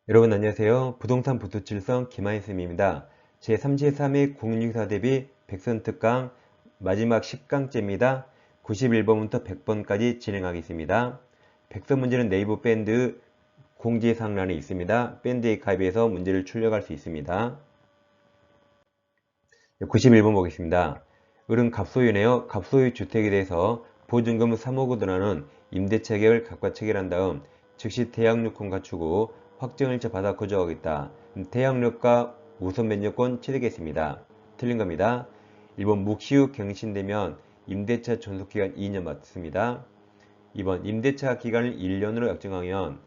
여러분 안녕하세요. 부동산 부투칠성 김하인쌤입니다. 제33회 공인중개사 대비 백선특강 마지막 10강째입니다. 91번부터 100번까지 진행하겠습니다. 백선 문제는 네이버 밴드 공지사항란에 있습니다. 밴드에 가입해서 문제를 출력할 수 있습니다. 91번 보겠습니다. 을은 갑소유네요. 갑소유 주택에 대해서 보증금 3억을 드러나는 임대차 계약을 각각 체결한 다음 즉시 대항력권 갖추고 확정일자 받아 거주하겠다. 대항력과 우선 면적권 취득했습니다. 틀린 겁니다. 1번 묵시 후 갱신되면 임대차 존속기간 2년 맞습니다. 2번 임대차 기간을 1년으로 약정하면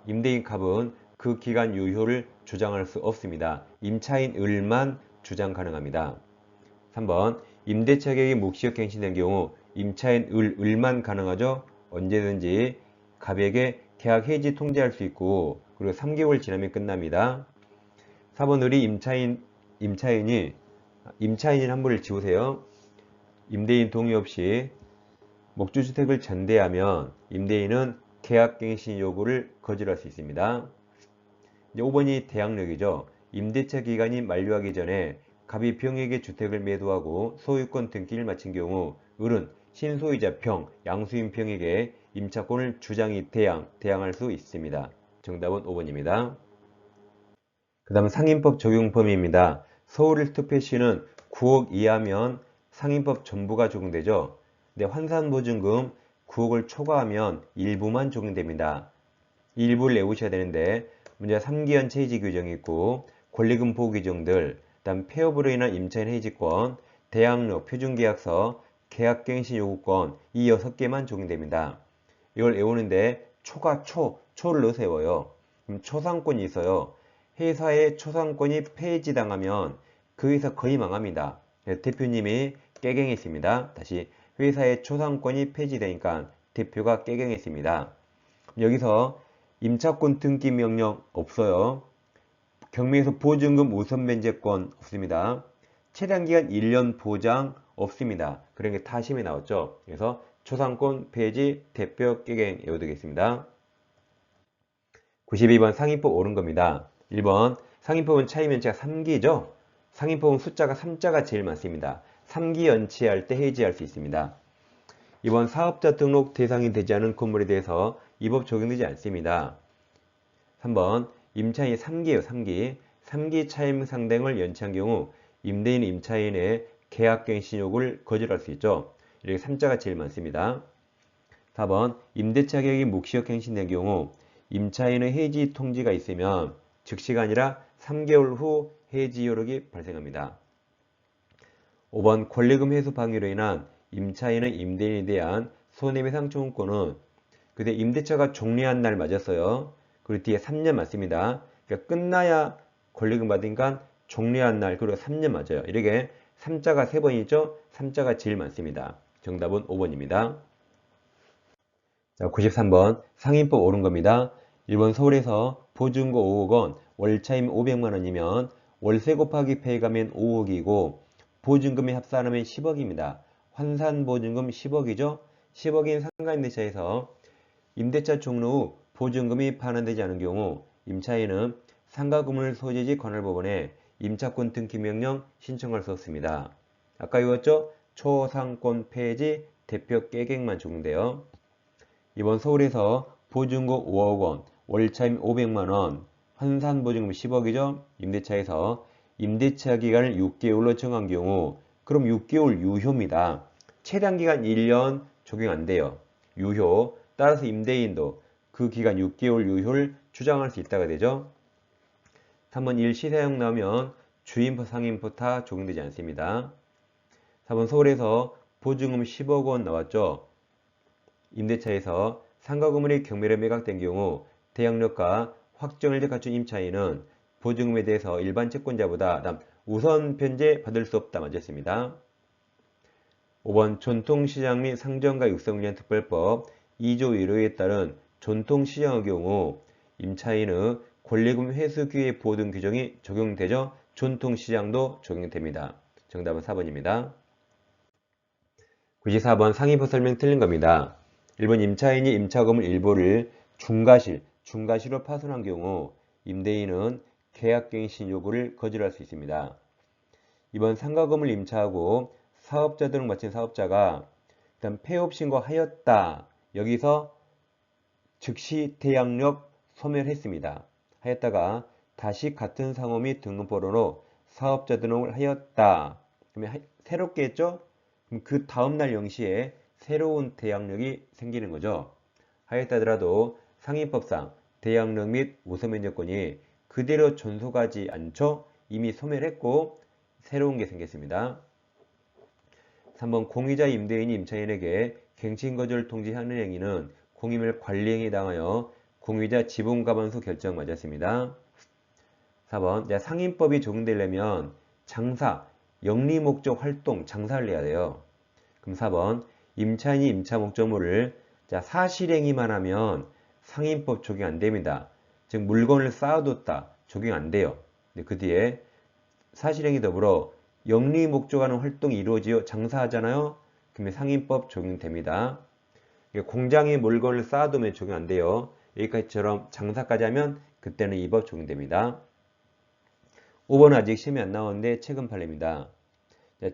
임대인 갑은 그 기간 유효를 주장할 수 없습니다. 임차인 을만 주장 가능합니다. 3번 임대차 계약이 묵시효 갱신된 경우 임차인 을만 가능하죠. 언제든지 갑에게 계약 해지 통지할 수 있고 그리고 3개월 지나면 끝납니다. 4번 을이 임차인이 한부를 지우세요. 임대인 동의 없이 목조주택을 전대하면 임대인은 계약갱신 요구를 거절할 수 있습니다. 이제 5번이 대항력이죠. 임대차 기간이 만료하기 전에 갑이 병에게 주택을 매도하고 소유권 등기를 마친 경우 을은 신소유자 병, 양수인 병에게 임차권을 주장이 대항할 수 있습니다. 정답은 5번입니다. 그 다음 상인법 적용 범위입니다. 서울특별시는 9억 이하면 상인법 전부가 적용되죠. 근데 환산보증금 9억을 초과하면 일부만 적용됩니다. 일부를 내우셔야 되는데 문제 3기연체 해지 규정이 있고 권리금 보호 규정들, 다음 폐업으로 인한 임차인 해지권, 대항력, 표준계약서, 계약갱신 요구권 이 6개만 적용됩니다. 이걸 외우는데 초를 넣어서 외워요. 그럼 초상권이 있어요. 회사의 초상권이 폐지당하면 그 회사 거의 망합니다. 대표님이 깨갱했습니다. 다시 회사의 초상권이 폐지되니까 대표가 깨갱했습니다. 여기서 임차권 등기 명령 없어요. 경매에서 보증금 우선 면제권 없습니다. 최단기간 1년 보장 없습니다. 그런 게 타심이 나왔죠. 그래서 초상권 폐지 대표 깨갱 외워두겠습니다. 92번 상인법 옳은 겁니다. 1번 상인법은 차이면체가 3기죠. 상인법은 숫자가 3자가 제일 많습니다. 3기 연체할 때 해지할 수 있습니다. 2번 사업자 등록 대상이 되지 않은 건물에 대해서 이 법 적용되지 않습니다. 3번 임차인이 3기예요. 3기. 3기 차임 상당을 연체한 경우 임대인 임차인의 계약갱신 요구를 거절할 수 있죠. 이렇게 3자가 제일 많습니다. 4번 임대차 계약이 묵시효 갱신된 경우 임차인의 해지 통지가 있으면 즉시가 아니라 3개월 후 해지 효력이 발생합니다. 5번 권리금 회수 방해로 인한 임차인의 임대인에 대한 손해배상 청구권은 그때 임대차가 종료한 날 맞았어요. 그리고 뒤에 3년 맞습니다. 그러니까 끝나야 권리금 받으니까 종료한 날 그리고 3년 맞아요. 이렇게 3자가 3번이죠. 3자가 제일 많습니다. 정답은 5번입니다. 자, 93번 상인법 옳은 겁니다. 1번 서울에서 보증금 5억 원, 월차임 500만 원이면 월세 곱하기 폐가면 5억이고 보증금이 합산하면 10억입니다. 환산보증금 10억이죠. 10억인 상가임대차에서 임대차 종료 후 보증금이 반환되지 않은 경우 임차인은 상가건물 소재지 관할법원에 임차권 등기 명령 신청할 수 없습니다. 아까 이거였죠? 초상권 폐지 대표 깨갱만 적용돼요. 이번 서울에서 보증금 5억 원, 월차임 500만 원, 환산보증금 10억이죠? 임대차에서 임대차 기간을 6개월로 정한 경우 그럼 6개월 유효입니다. 최단기간 1년 적용 안 돼요. 유효. 따라서 임대인도 그 기간 6개월 유효를 주장할 수 있다가 되죠. 3번 일시사용 나오면 주임포 상임포 다 적용되지 않습니다. 4번 서울에서 보증금 10억 원 나왔죠. 임대차에서 상가 건물이 경매로 매각된 경우 대항력과 확정일자 갖춘 임차인은 보증금에 대해서 일반 채권자보다 우선 변제 받을 수 없다 맞았습니다. 5번 전통시장 및 상점가 육성관련 특별법 2조 1호에 따른 전통시장의 경우 임차인의 권리금 회수 기회 보호 등 규정이 적용되죠. 전통시장도 적용됩니다. 정답은 4번입니다. 94번 상위법 설명 틀린 겁니다. 1번 임차인이 임차건물 일부를 중과실, 중과실로 파손한 경우 임대인은 계약갱신 요구를 거절할 수 있습니다. 이번 상가금을 임차하고 사업자 등을 마친 사업자가 일단 폐업 신고하였다. 여기서 즉시 대항력 소멸했습니다. 하였다가 다시 같은 상호 및 등록번호로 사업자 등록을 하였다. 그러면 새롭게 했죠? 그럼 그 다음날 0시에 새로운 대항력이 생기는 거죠. 하였다더라도 상인법상 대항력 및 우선면제권이 그대로 존속하지 않죠. 이미 소멸했고 새로운 게 생겼습니다. 3번 공유자 임대인이 임차인에게 갱신거절 통지하는 행위는 공임을 관리행위에 해당하여 공유자 지분가반수 결정 맞았습니다. 4번 상인법이 적용되려면 장사, 영리목적 활동, 장사를 해야 돼요. 그럼 4번 임차인이 임차 목적물을 사실행위만 하면 상인법 적용 안 됩니다. 즉 물건을 쌓아뒀다 적용 안 돼요. 근데 그 뒤에 사실행위 더불어 영리 목적하는 활동이 이루어지어 장사하잖아요. 그러면 상인법 적용됩니다. 공장에 물건을 쌓아두면 적용 안 돼요. 여기까지처럼 장사까지 하면 그때는 이 법 적용됩니다. 5번은 아직 시험이 안 나오는데 최근 판례입니다.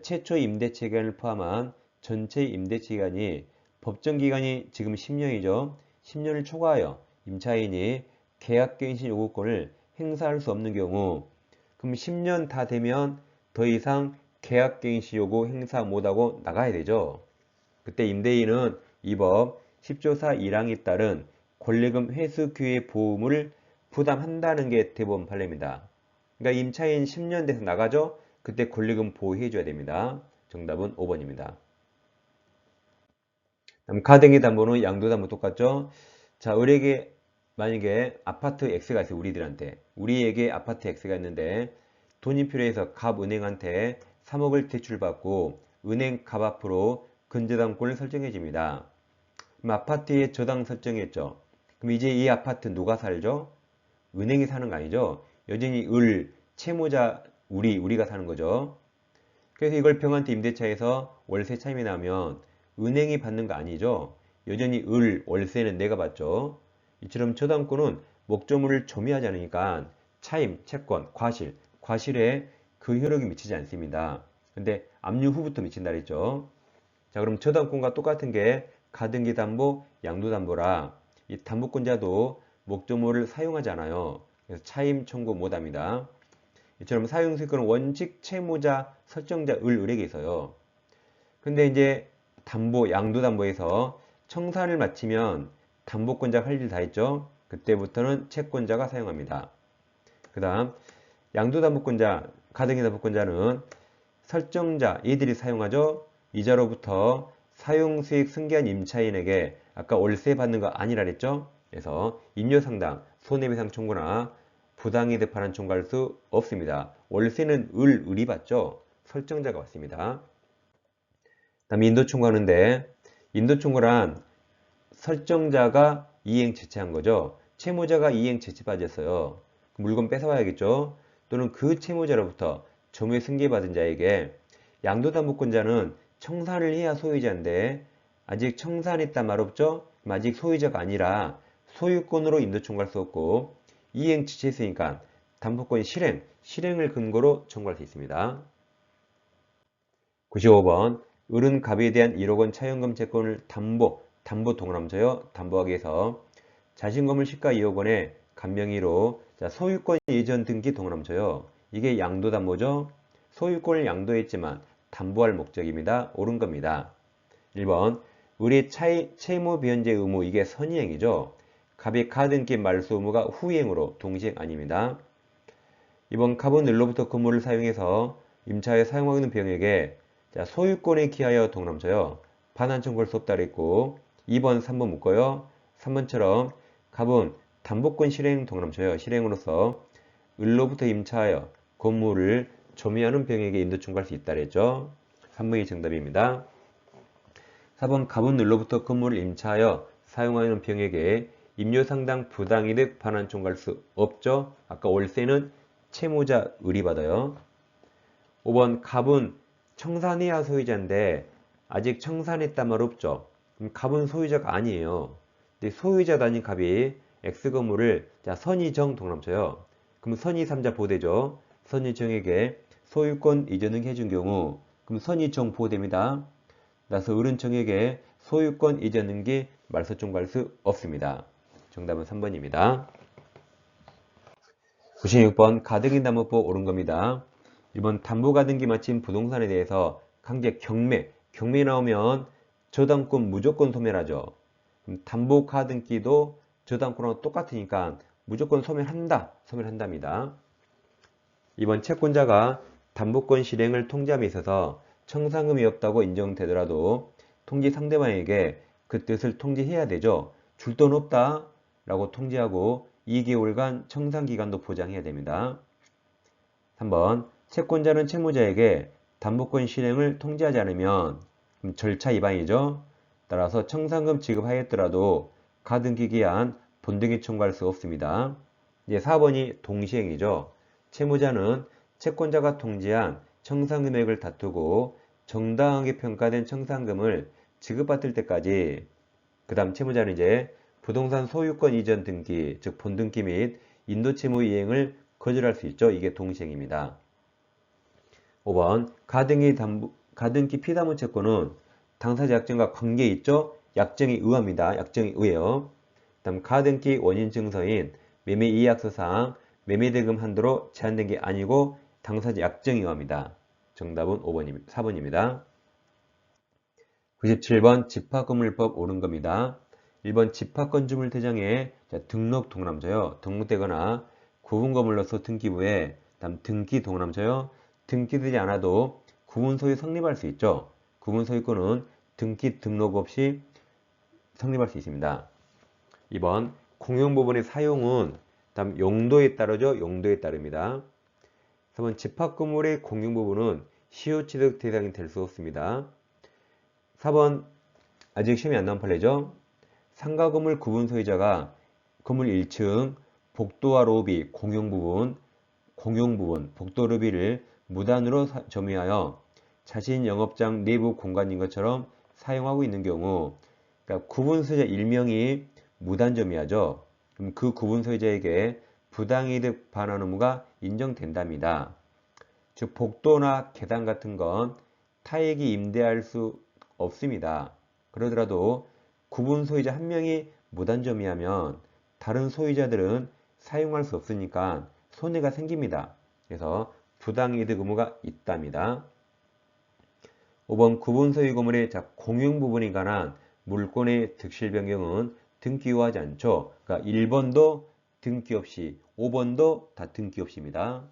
최초 임대차 기간을 포함한 전체 임대차 기간이 법정 기간이 지금 10년이죠. 10년을 초과하여 임차인이 계약갱신 요구권을 행사할 수 없는 경우 그럼 10년 다 되면 더 이상 계약갱신 요구 행사 못하고 나가야 되죠. 그때 임대인은 이 법 10조 4 1항에 따른 권리금 회수 기회 보험을 부담한다는 게 대법원 판례입니다. 그러니까 임차인 10년 돼서 나가죠. 그때 권리금 보호해 줘야 됩니다. 정답은 5번입니다. 다음 가등기 담보는 양도담보 똑같죠. 자, 우리에게 만약에 아파트 X가 있어요. 우리에게 아파트 X가 있는데 돈이 필요해서 갑은행한테 3억을 대출받고 은행 갑 앞으로 근저당권을 설정해 줍니다. 그럼 아파트에 저당 설정했죠. 그럼 이제 이 아파트 누가 살죠? 은행이 사는 거 아니죠? 여전히 채무자 우리가 사는 거죠. 그래서 이걸 병한테 임대차에서 월세 차임이 나면 은행이 받는 거 아니죠. 여전히 월세는 내가 받죠. 이처럼 저당권은 목적물을 점유하지 않으니까 차임, 채권, 과실에 그 효력이 미치지 않습니다. 근데 압류 후부터 미친다 그랬죠. 자, 그럼 저당권과 똑같은 게 가등기 담보, 양도 담보라 이 담보권자도 목적물을 사용하지 않아요. 그래서 차임 청구 못합니다. 이처럼 사용수익권은 원칙 채무자, 설정자, 을에게 있어요. 근데 이제 양도담보에서 청산을 마치면 담보권자가 할 일 다 했죠. 그때부터는 채권자가 사용합니다. 그 다음 양도담보권자, 가등기 담보권자는 설정자, 얘들이 사용하죠. 이자로부터 사용수익 승계한 임차인에게 아까 월세 받는 거 아니라 그랬죠. 그래서 인여상당, 손해배상 청구나 부당이득 반환 청구할 수 없습니다. 월세는 을이 받죠. 설정자가 받습니다. 다음에 인도청구하는데 인도청구란 설정자가 이행 제치한 거죠. 채무자가 이행 제치 빠졌어요. 물건 뺏어와야겠죠. 또는 그 채무자로부터 점유의 승계받은 자에게 양도담보권자는 청산을 해야 소유자인데 아직 청산했단 말 없죠? 아직 소유자가 아니라 소유권으로 인도청구할 수 없고 이행 지체했으니까 담보권 실행을 근거로 청구할 수 있습니다. 95번 을은 갑에 대한 1억 원 차용금 채권을 담보 동그라미쳐요. 담보하기 위해서 자신건물 시가 2억 원에 간명의로 소유권 예전 등기 동그라미쳐요. 이게 양도담보죠. 소유권을 양도했지만 담보할 목적입니다. 옳은 겁니다. 1번 을의 채무 변제 의무 이게 선의행위죠. 갑의 가등기 말소 의무가 후행으로 동시행 아닙니다. 이번 갑은 을로부터 건물을 사용해서 임차에 사용하고 있는 병에게 소유권에 기하여 동그라미쳐요. 반환 청구할 수 없다 그랬고 2번, 3번 묶어요. 3번처럼 갑은 담보권 실행 동그라미쳐요. 실행으로서 을로부터 임차하여 건물을 점유하는 병에게 인도 청구할 수 있다 그랬죠. 3번이 정답입니다. 4번 갑은 을로부터 건물을 임차하여 사용하는 병에게 임료상당 부당이득 반환 청구할 수 없죠. 아까 월세는 채무자 을이 받아요. 5번 갑은 청산해야 소유자인데 아직 청산했단 말 없죠. 그럼 갑은 소유자가 아니에요. 근데 소유자도 아닌 갑이 X 건물을 자, 선의정 동남쳐요. 그럼 선의3자 보대죠. 선의정에게 소유권 이전을 해준 경우 그럼 선의정 보됩니다. 따라서 을은정에게 소유권 이전 등기 말소 청구할 수 없습니다. 정답은 3번입니다. 96번 가등기담보법 옳은 겁니다. 1번 담보가등기 마친 부동산에 대해서 강제 경매 나오면 저당권 무조건 소멸하죠. 그럼 담보가등기도 저당권하고 똑같으니까 무조건 소멸한답니다. 2번 채권자가 담보권 실행을 통지함에 있어서 청산금이 없다고 인정되더라도 통지 상대방에게 그 뜻을 통지해야 되죠. 줄 돈 없다 라고 통지하고 2개월간 청산기간도 보장해야 됩니다. 3번 채권자는 채무자에게 담보권 실행을 통지하지 않으면 절차 위반이죠. 따라서 청산금 지급하였더라도 가등기 기한 본등기 청구할 수 없습니다. 이제 4번이 동시행이죠. 채무자는 채권자가 통지한 청산금액을 다투고 정당하게 평가된 청산금을 지급받을 때까지 그 다음 채무자는 이제 부동산 소유권 이전 등기, 즉 본등기 및 인도채무 이행을 거절할 수 있죠. 이게 동시행입니다. 5번 가등기 피담보 채권은 당사자 약정과 관계 있죠. 약정에 의합니다. 약정에 의해요. 다음 가등기 원인 증서인 매매 이해약서상 매매대금 한도로 제한된 게 아니고 당사자 약정에 의합니다. 정답은 4번입니다. 97번 집합건물법 옳은 겁니다. 1번 집합건축물 대장에 등록 동남져요. 등록되거나 구분건물로서 등기부에 다음 등기 동남져요. 등기되지 않아도 구분소유 성립할 수 있죠. 구분소유권은 등기 등록 없이 성립할 수 있습니다. 2번 공용부분의 사용은 다음 용도에 따르죠. 용도에 따릅니다. 3번 집합건물의 공용부분은 시효취득 대상이 될 수 없습니다. 4번 아직 시험이 안 나온 판례죠. 상가건물 구분 소유자가 건물 1층 복도와 로비 공용부분 복도 로비를 무단으로 점유하여 자신 영업장 내부 공간인 것처럼 사용하고 있는 경우 그러니까 구분 소유자 1명이 무단 점유하죠. 그럼 그 구분 소유자에게 부당이득 반환 의무가 인정된답니다. 즉 복도나 계단 같은 건 타액이 임대할 수 없습니다. 그러더라도 구분 소유자 한 명이 무단 점유하면 다른 소유자들은 사용할 수 없으니까 손해가 생깁니다. 그래서 부당이득 의무가 있답니다. 5번 구분 소유 건물의 공용 부분에 관한 물권의 득실 변경은 등기 요하지 않죠. 그러니까 1번도 등기 없이 5번도 다 등기 없이입니다.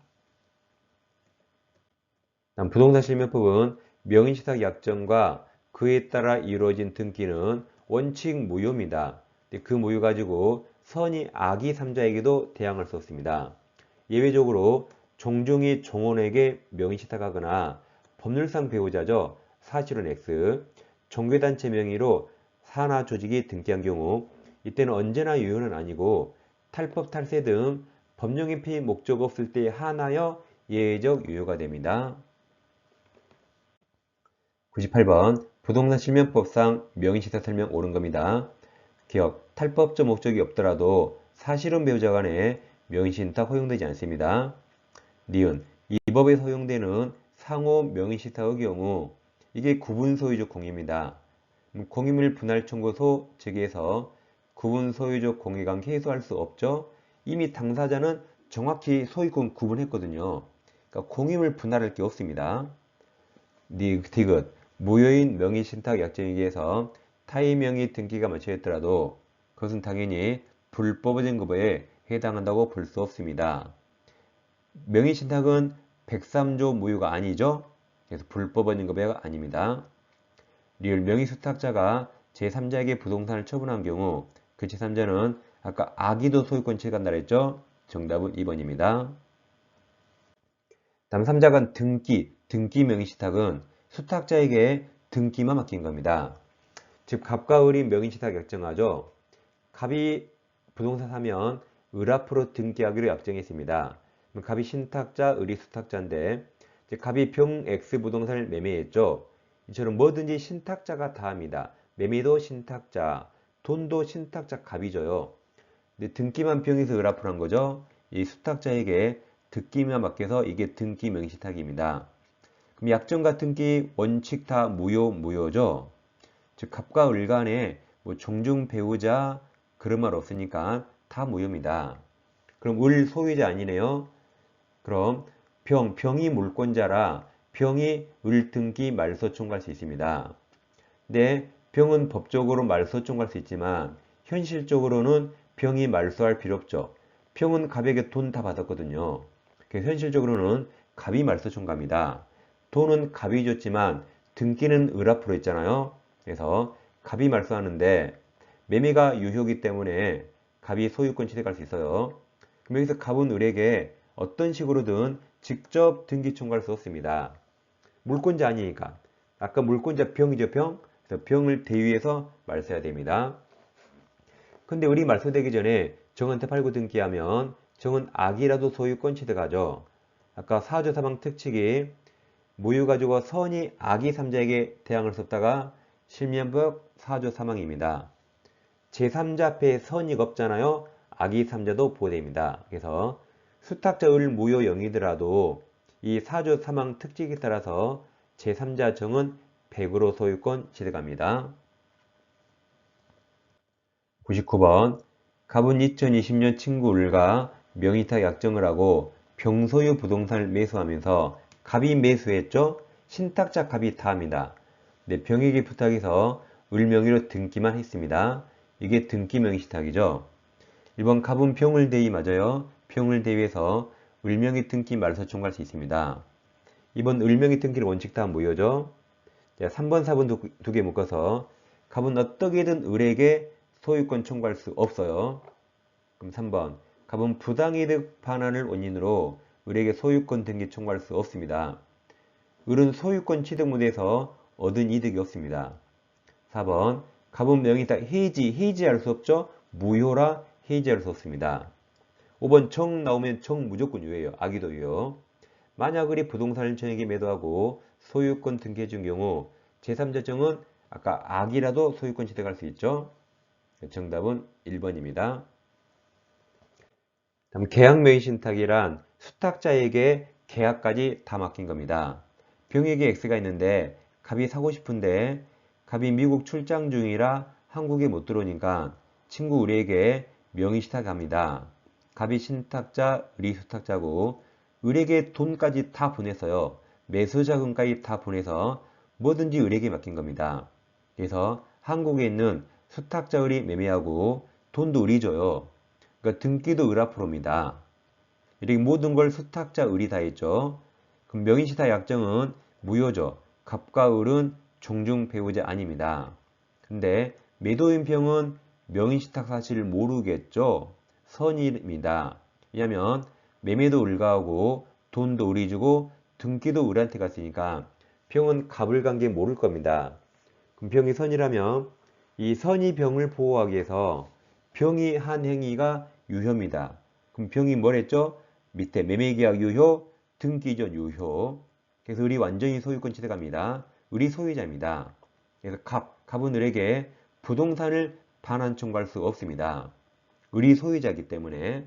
다음 부동산 실명법은 명의신탁 약정과 그에 따라 이루어진 등기는 원칙 무효입니다. 그 무효 가지고 선의 악의 3자에게도 대항할 수 없습니다. 예외적으로 종종이 종원에게 명의신탁하거나 법률상 배우자죠. 사실은 X, 종교단체 명의로 산하 조직이 등기한 경우 이때는 언제나 유효는 아니고 탈법 탈세 등 법령의 피해 목적 없을 때 한하여 예외적 유효가 됩니다. 98번 부동산 실명법상 명의신탁 설명 옳은 겁니다. 기억, 탈법적 목적이 없더라도 사실은 배우자 간에 명의신탁 허용되지 않습니다. 니은, 이 법에 허용되는 상호 명의신탁의 경우 이게 구분소유적 공유입니다. 공유물 분할 청구소 제기해서 구분소유적 공유관계 해소할 수 없죠. 이미 당사자는 정확히 소유권 구분했거든요. 그러니까 공유물 분할할 게 없습니다. 디귿, 무효인 명의신탁 약정에 의해서 타의 명의 등기가 마쳐있더라도 그것은 당연히 불법의 증거에 해당한다고 볼 수 없습니다. 명의신탁은 103조 무효가 아니죠. 그래서 불법의 증거가 아닙니다. 리을 명의수탁자가 제3자에게 부동산을 처분한 경우 그 제3자는 아까 악의도 소유권 취득한다 했죠. 정답은 2번입니다. 다음 3자간 등기 명의신탁은 수탁자에게 등기만 맡긴 겁니다. 즉 갑과 을이 명의신탁 약정하죠. 갑이 부동산 사면 을 앞으로 등기하기로 약정했습니다. 갑이 신탁자, 을이 수탁자인데 갑이 병 X 부동산을 매매했죠. 이처럼 뭐든지 신탁자가 다 합니다. 매매도 신탁자, 돈도 신탁자 갑이 져요. 근데 등기만 병에서 을 앞으로 한 거죠. 이 수탁자에게 등기만 맡겨서 이게 등기 명의신탁입니다. 그럼 약정과 등기 원칙 다 무효죠. 즉 갑과 을 간에 뭐 종중 배우자 그런 말 없으니까 다 무효입니다. 그럼 을 소유자 아니네요. 그럼 병이 물권자라 병이 을 등기 말소 청구할 수 있습니다. 근데 병은 법적으로 말소 청구할 수 있지만 현실적으로는 병이 말소할 필요 없죠. 병은 갑에게 돈 다 받았거든요. 그래서 현실적으로는 갑이 말소 청구합니다. 돈은 갑이 줬지만 등기는 을 앞으로 있잖아요. 그래서 갑이 말소하는데 매매가 유효이기 때문에 갑이 소유권 취득할 수 있어요. 그럼 여기서 갑은 을에게 어떤 식으로든 직접 등기 청구할 수 없습니다. 물권자 아니니까. 아까 물권자 병이죠, 병. 그래서 병을 대위해서 말소해야 됩니다. 근데 을이 말소되기 전에 정한테 팔고 등기하면 정은 악이라도 소유권 취득하죠. 아까 사조 사망 특칙이 무효 가지고 선이 악이 삼자에게 대항할 수 없다가 실면법 사조 사망입니다. 제3자 앞에 선이가 없잖아요. 악이 삼자도 보호됩니다. 그래서 수탁자 을 무효 0이더라도 이 사조 사망 특칙에 따라서 제3자 정은 100으로 소유권 취득합니다. 99번 갑은 2020년 친구 을과 명의탁 약정을 하고 병소유 부동산을 매수하면서 갑이 매수했죠? 신탁자 갑이 다합니다. 네, 병에게 부탁해서 을 명의로 등기만 했습니다. 이게 등기 명의신탁이죠. 1번 갑은 병을 대위 맞아요. 병을 대위해서 을 명의 등기 말소 청구할 수 있습니다. 2번 을 명의 등기를 원칙 다 무효죠. 3번, 4번 두 개 묶어서 갑은 어떻게든 을에게 소유권 청구할 수 없어요. 그럼 3번 갑은 부당이득 반환을 원인으로 을에게 소유권 등기 청구할 수 없습니다. 을은 소유권 취득 무대에서 얻은 이득이 없습니다. 4번 갑은 명의탁 해지할 수 없죠. 무효라 해지할 수 없습니다. 5번 정 나오면 정 무조건 유효예요. 악의도 유효. 만약 을이 부동산을 정에게 매도하고 소유권 등기해 준 경우 제3자 정은 아까 악이라도 소유권 취득할 수 있죠. 정답은 1번입니다. 다음 계약 명의신탁이란 수탁자에게 계약까지 다 맡긴 겁니다. 병에게 X가 있는데 갑이 사고 싶은데 갑이 미국 출장 중이라 한국에 못 들어오니까 친구 을에게 명의신탁합니다. 갑이 신탁자, 을이 수탁자고 을에게 돈까지 다 보내서요. 매수자금까지 다 보내서 뭐든지 을에게 맡긴 겁니다. 그래서 한국에 있는 수탁자 을이 매매하고 돈도 을이 줘요. 그러니까 등기도 을 앞으로입니다. 이렇게 모든 걸 수탁자 을이 다 했죠. 그럼 명의신탁 약정은 무효죠. 갑과 을은 종중 배우자 아닙니다. 근데 매도인 병은 명의신탁 사실을 모르겠죠. 선입니다. 왜냐하면 매매도 을과 하고 돈도 을이 주고 등기도 을한테 갔으니까 병은 갑을 간 게 모를 겁니다. 그럼 병이 선이라면 이 선이 병을 보호하기 위해서 병이 한 행위가 유효입니다. 그럼 병이 뭘 했죠? 밑에 매매계약 유효, 등기전 유효. 그래서 을이 완전히 소유권 취득합니다. 을이 소유자입니다. 그래서 갑은 을에게 부동산을 반환 청구할 수 없습니다. 을이 소유자이기 때문에.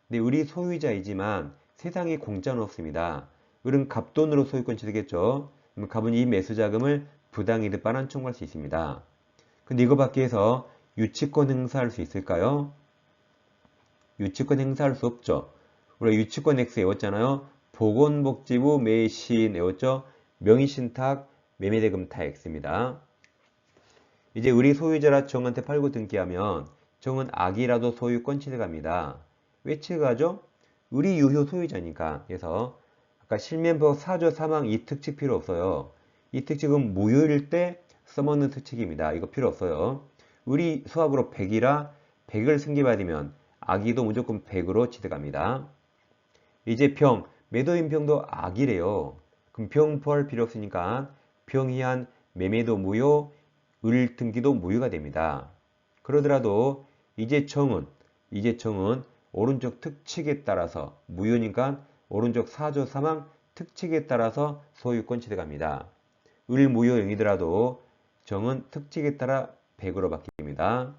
근데 을이 소유자이지만 세상에 공짜는 없습니다. 을은 갑돈으로 소유권 취득했죠. 그럼 갑은 이 매수자금을 부당이득 반환 청구할 수 있습니다. 근데 이거 받기 위해서 유치권 행사할 수 있을까요? 유치권 행사할 수 없죠. 우리가 유치권 X 외웠잖아요. 보건복지부 매신 외웠죠. 명의신탁 매매대금 타 X입니다. 이제 을이 소유자라 정한테 팔고 등기하면 정은 악이라도 소유권 취득합니다. 왜 취득하죠? 을이 유효 소유자니까. 그래서 아까 실면법 사조 사망 이 특칙 필요 없어요. 이 특칙은 무효일 때 써먹는 특칙입니다. 이거 필요 없어요. 을이 수합으로 100이라 100을 승계받으면 악의도 무조건 100으로 취득합니다. 이제 병, 매도인 병도 악이래요. 그럼 병 포할 필요 없으니까 병이한 매매도 무효, 을 등기도 무효가 됩니다. 그러더라도 이제 정은 오른쪽 특칙에 따라서 무효니까 오른쪽 사조 사망 특칙에 따라서 소유권 취득합니다. 을 무효 0이더라도 정은 특칙에 따라 100으로 바뀝니다.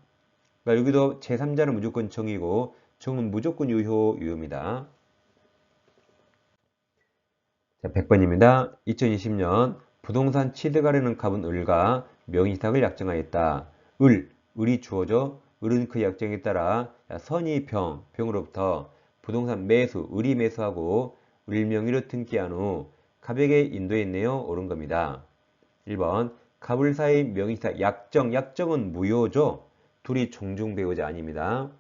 그러니까 그러니까 여기도 제3자는 무조건 정이고 정은 무조건 유효입니다. 자, 100번입니다. 2020년 부동산 취득하려는 갑은 을과 명의탁을 약정하였다. 을이 주어져. 을은 그 약정에 따라 선의 병으로부터 부동산 매수, 을이 매수하고 을 명의로 등기한 후 갑에게 인도했네요. 옳은 겁니다. 1번 갑을 사이 명의탁 약정은 무효죠. 둘이 종중 배우자 아닙니다.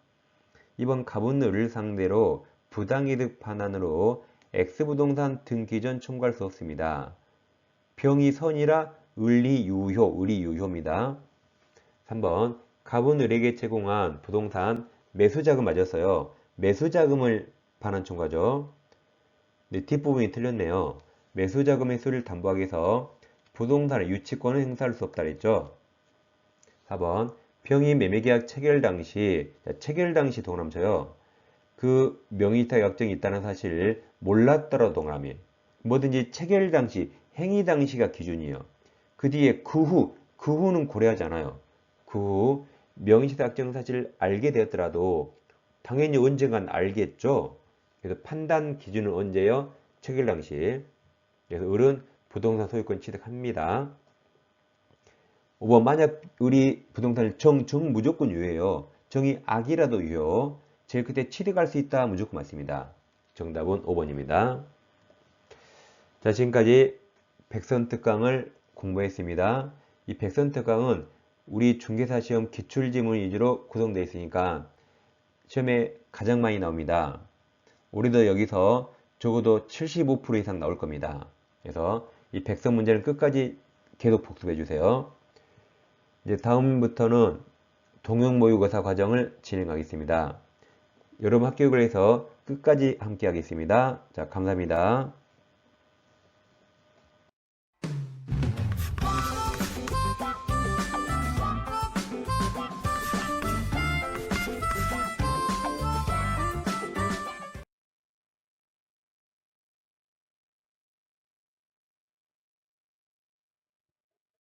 2번 갑은 을을 상대로 부당이득 판단으로 X부동산 등기 전 청구할 수 없습니다. 병이 선이라 을이 유효입니다. 3번 갑은 을에게 제공한 부동산 매수자금 맞았어요. 매수자금을 반환 청구하죠. 네, 뒷부분이 틀렸네요. 매수자금의 수를 담보하기 위해서 부동산의 유치권을 행사할 수 없다 그랬죠. 4번 병이 매매계약 체결 당시 동그라미 쳐요. 그 명의탁 약정이 있다는 사실을 몰랐더라도 동그라미. 뭐든지 체결 당시, 행위 당시가 기준이에요. 그 뒤에 그 후는 고려하지 않아요. 그 후 명의탁 약정 사실을 알게 되었더라도 당연히 언젠간 알겠죠. 그래서 판단 기준은 언제요? 체결 당시. 그래서 을은 부동산 소유권 취득합니다. 5번 만약 을이 부동산을 정 무조건 유효해요. 정이 악이라도 유효. 제일 끝에 취득할 수 있다 무조건 맞습니다. 정답은 5번입니다. 자, 지금까지 백선특강을 공부했습니다. 이 백선특강은 우리 중개사 시험 기출지문 위주로 구성되어 있으니까 시험에 가장 많이 나옵니다. 우리도 여기서 적어도 75% 이상 나올 겁니다. 그래서 이 백선 문제는 끝까지 계속 복습해 주세요. 이제 다음부터는 동형모의고사 과정을 진행하겠습니다. 여러분 학교교육을 해서 끝까지 함께 하겠습니다. 자, 감사합니다.